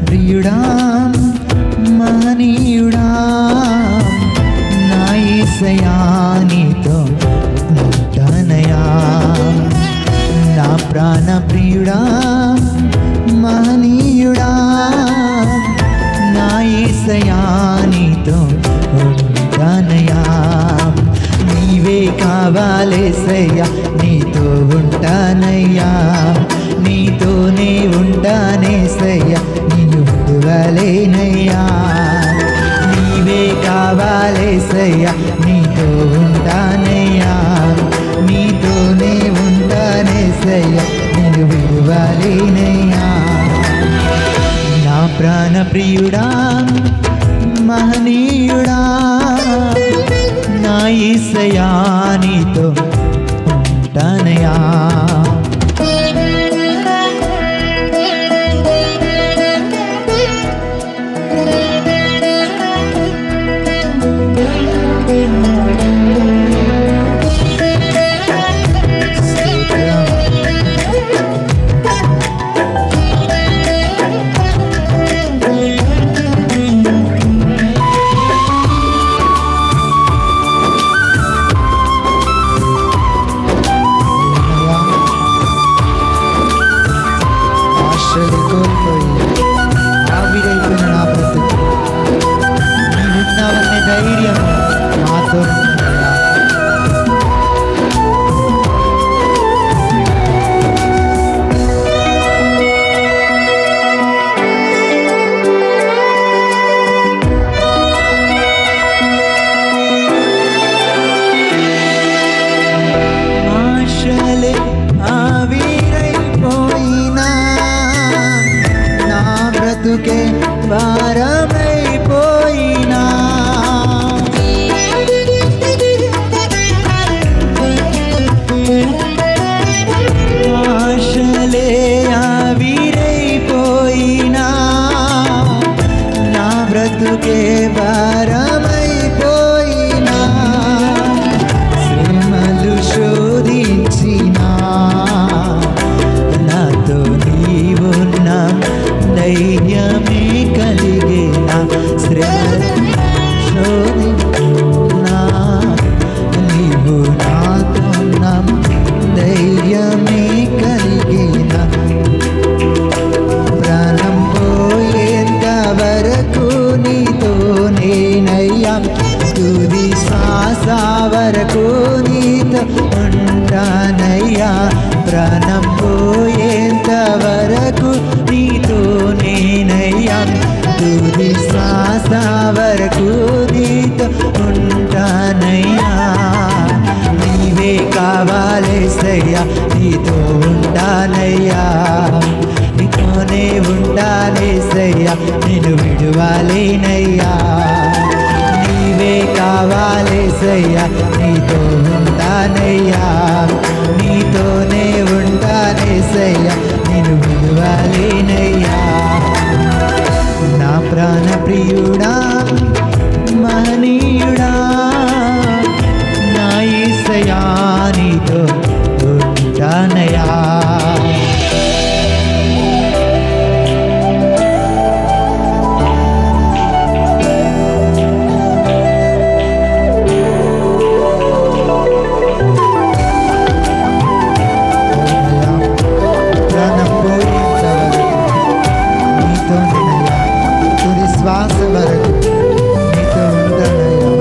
ప్రియుడా మహనీయుడా నా యేసయ్యా నీతో ఉంటానయ్యా. నా ప్రాణ ప్రియుడా మహనీయుడా నా యేసయ్యా నీతో ఉంటానయ్యా. నీవే కావాలేసయ్యా నీతో ఉంటానయ్యా. నీతోనే ఉంటానేసయ్యా నిన్ను విడువలేనయ్యా. నీవే కావాలేసయ్యా నీతో ఉంటానయ్యా. నీతోనే ఉంటానేసయ్యా నిన్ను విడువలేనయ్యా. నా ప్రాణ ప్రియుడా మహనీయుడా నా యేసయ్యా నీతో ఉంటానయ్యా. బ్రతుకే భారమైపోయినా ఆశలే ఆవిరైపోయినా నా బ్రతుకే భారమైపోయినా శ్రమలు శోధించినా నాతో నీవున్నా ధైర్యమే కలిగేనా. శ్రమ శోధించినా నీవు నాతో ధైర్యమే కలిగేనా. ప్రాణం పోయేంత వరకు నీతో నేనయ్యా. తుది శ్వాస వరకు నీతో ఉంటానయ్యా. ప్రాణం పోయేంత వరకు నీతో నేనయ్యా. తుది శ్వాస వరకు నీతో ఉంటానయ్యా. నీవే కావాలేసయ్యా నీతో ఉంటానయ్యా. నీతోనే ఉంటానేసయ్యా నిన్ను విడువలేనయ్యా. నీవే కావాలేసయ్యా నీతో ఉంటానయ్యా. నీతోనే ఉంటానేసయ్యా నిన్ను విడువలేనయ్యా. నా ప్రాణ ప్రియుడా మహనీయుడా నా యేసయ్యా నీతో ఉంటానయ్యా. శ్వాస వరకు నీతో ఉంటానయ్యా.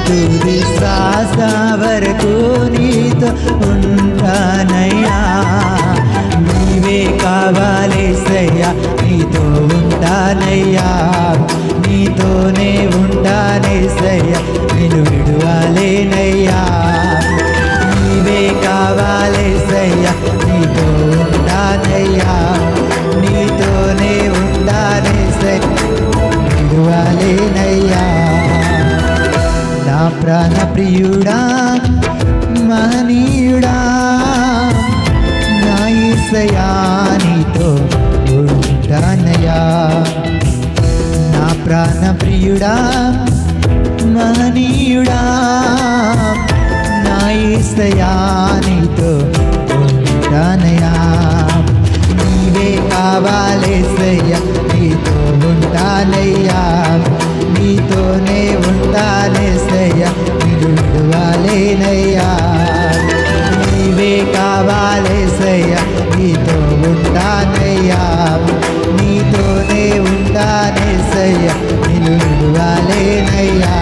తుది శ్వాస వరకు నీతో ఉంటానయ్యా. నీవే కావాలేసయ్యా, నీతో ఉంటానయ్యా, నీతోనే ఉంటానేసయ్యా, నిన్ను విడువలేనయ్యా. నీవే కావాలేసయ్యా, నీతో ఉంటానయ్యా, నీతోనే ఉంటానేసయ్యా, విడువలేనయ్యా. నా ప్రాణ ప్రియుడా మహనీయుడా నా యేసయ్యా, నీతో ఉంటానయ్యా. నా ప్రాణ ప్రియుడా మహనీయుడా నా యేసయ్యా, నీతో ఉంటానయ్యా. నీవే కావాలేసయ్యా, నీతో ఉంటానయ్యా, నీతోనే ఉంటానేసయ్యా, నిన్ను విడువలేనయ్యా. నీవే కావాలేసయ్యా, నీతో ఉంటానయ్యా, నీతోనే ఉంటానేసయ్యా, నిన్ను విడువలేనయ్యా.